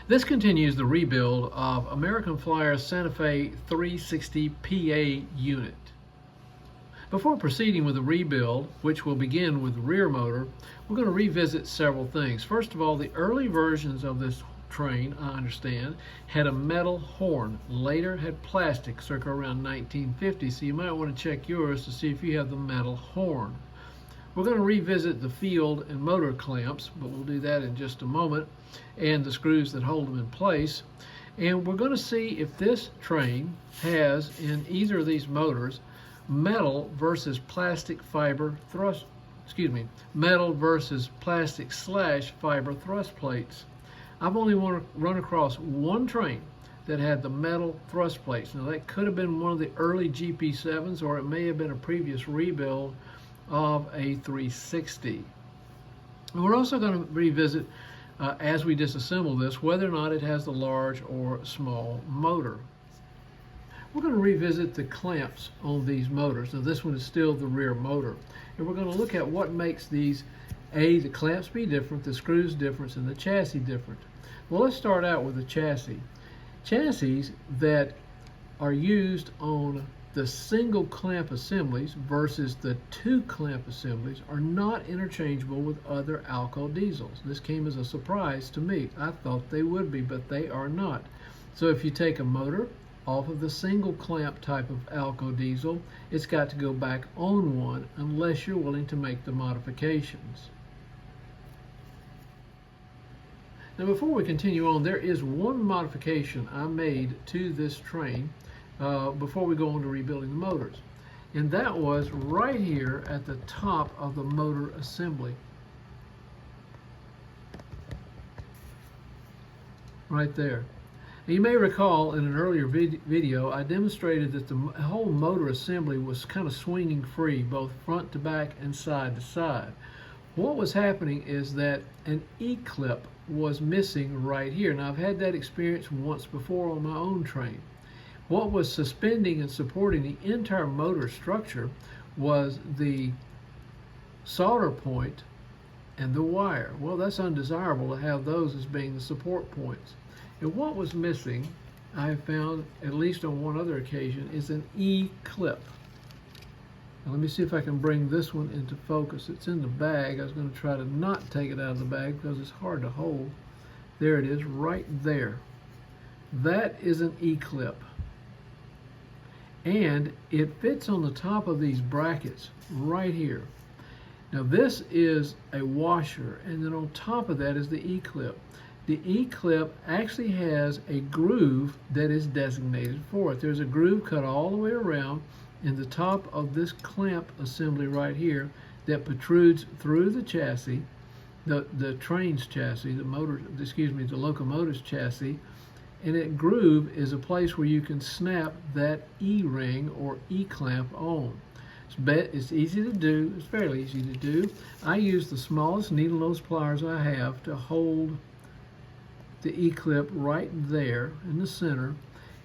This continues the rebuild of American Flyer's Santa Fe 360 PA unit. Before proceeding with the rebuild, which will begin with the rear motor, we're going to revisit several things. First of all, the early versions of this train, I understand, had a metal horn. Later had plastic, circa around 1950, so you might want to check yours to see if you have the metal horn. We're going to revisit the field and motor clamps, but we'll do that in just a moment, and the screws that hold them in place. And we're going to see if this train has, in either of these motors, metal versus plastic fiber thrust, metal versus plastic / fiber thrust plates. I've only run across one train that had the metal thrust plates. Now that could have been one of the early GP7s, or it may have been a previous rebuild of a 360. And we're also going to revisit, as we disassemble this, whether or not it has the large or small motor. We're going to revisit the clamps on these motors. Now this one is still the rear motor. And we're going to look at what makes these, the clamps be different, the screws different, and the chassis different. Well, let's start out with the chassis. Chassis that are used on the single clamp assemblies versus the two clamp assemblies are not interchangeable with other Alco diesels. This came as a surprise to me. I thought they would be, but they are not. So if you take a motor off of the single clamp type of Alco diesel, it's got to go back on one unless you're willing to make the modifications. Now before we continue on, there is one modification I made to this train before we go on to rebuilding the motors. And that was right here at the top of the motor assembly. Right there. Now you may recall in an earlier video I demonstrated that the whole motor assembly was kind of swinging free, both front to back and side to side. What was happening is that an E-clip was missing right here. Now I've had that experience once before on my own train. What was suspending and supporting the entire motor structure was the solder point and the wire. Well, that's undesirable to have those as being the support points. And what was missing, I have found, at least on one other occasion, is an E-clip. Now let me see if I can bring this one into focus. It's in the bag. I was going to try to not take it out of the bag because it's hard to hold. There it is, right there. That is an E-clip. And it fits on the top of these brackets right here. Now this is a washer, and then on top of that is the E-clip. The E-clip actually has a groove that is designated for it. There's a groove cut all the way around in the top of this clamp assembly right here that protrudes through the chassis, the train's chassis, the locomotive's chassis, and that groove is a place where you can snap that E-ring or E-clamp on. It's easy to do. It's fairly easy to do. I use the smallest needle nose pliers I have to hold the E-clip right there in the center,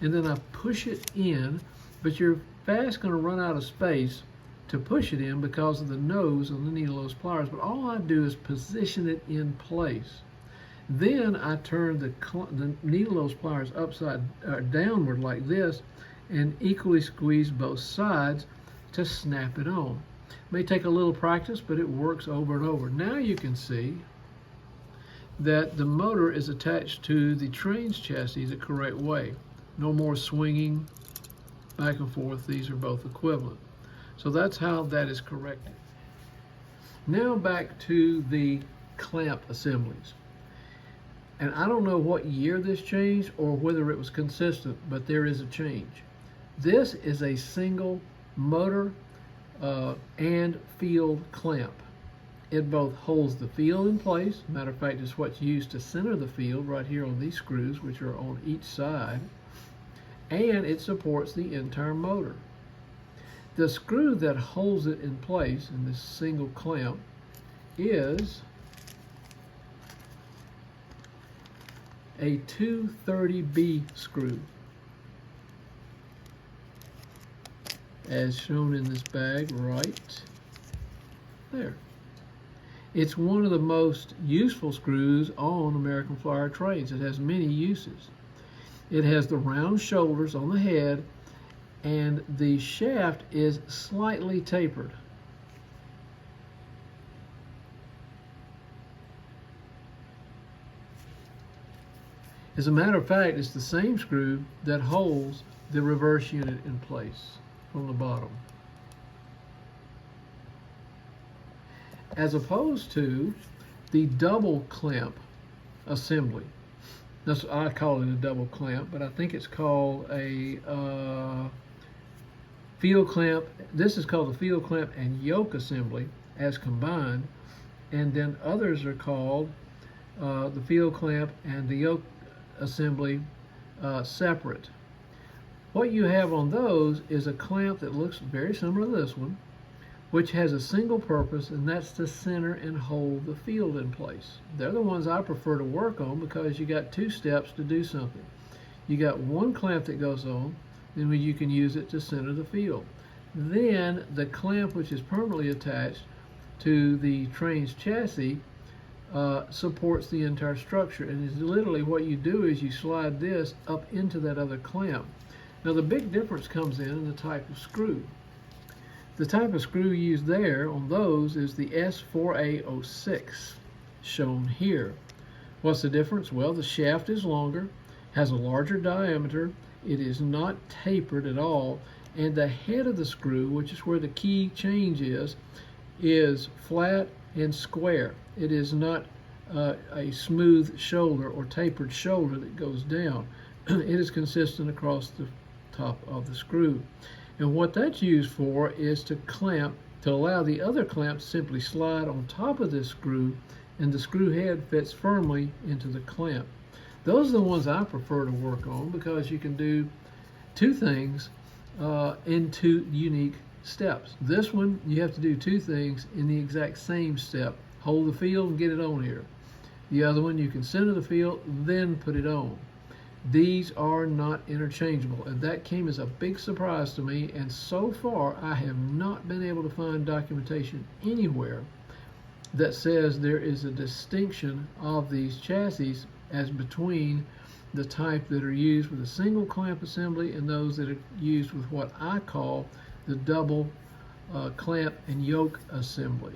and then I push it in, but you're fast going to run out of space to push it in because of the nose on the needle nose pliers, but all I do is position it in place. Then I turn the needle nose pliers downward like this and equally squeeze both sides to snap it on. It may take a little practice, but it works over and over. Now you can see that the motor is attached to the train's chassis the correct way. No more swinging back and forth. These are both equivalent. So that's how that is corrected. Now back to the clamp assemblies. And I don't know what year this changed or whether it was consistent, but there is a change. This is a single motor and field clamp. It both holds the field in place. Matter of fact, it's what's used to center the field right here on these screws, which are on each side, and it supports the entire motor. The screw that holds it in place in this single clamp is a 230B screw, as shown in this bag right there. It's one of the most useful screws on American Flyer trains. It has many uses. It has the round shoulders on the head, and the shaft is slightly tapered. As a matter of fact, it's the same screw that holds the reverse unit in place from the bottom. As opposed to the double clamp assembly. I call it a double clamp, but I think it's called a field clamp. This is called the field clamp and yoke assembly as combined, and then others are called the field clamp and the yoke assembly separate. What you have on those is a clamp that looks very similar to this one, which has a single purpose, and that's to center and hold the field in place. They're the ones I prefer to work on because you got two steps to do something. You got one clamp that goes on, and you can use it to center the field. Then the clamp, which is permanently attached to the train's chassis, supports the entire structure, and is literally what you do is you slide this up into that other clamp. Now the big difference comes in the type of screw. The type of screw used there on those is the S4A06 shown here. What's the difference? Well, the shaft is longer, has a larger diameter, it is not tapered at all, and the head of the screw, which is where the key change is flat and square. It is not a smooth shoulder or tapered shoulder that goes down. It is consistent across the top of the screw. And what that's used for is to clamp, to allow the other clamp to simply slide on top of this screw, and the screw head fits firmly into the clamp. Those are the ones I prefer to work on because you can do two things in two unique steps. This one, you have to do two things in the exact same step. Hold the field and get it on here. The other one, you can center the field, then put it on. These are not interchangeable, and that came as a big surprise to me, and so far I have not been able to find documentation anywhere that says there is a distinction of these chassis as between the type that are used with a single clamp assembly and those that are used with what I call the double clamp and yoke assembly.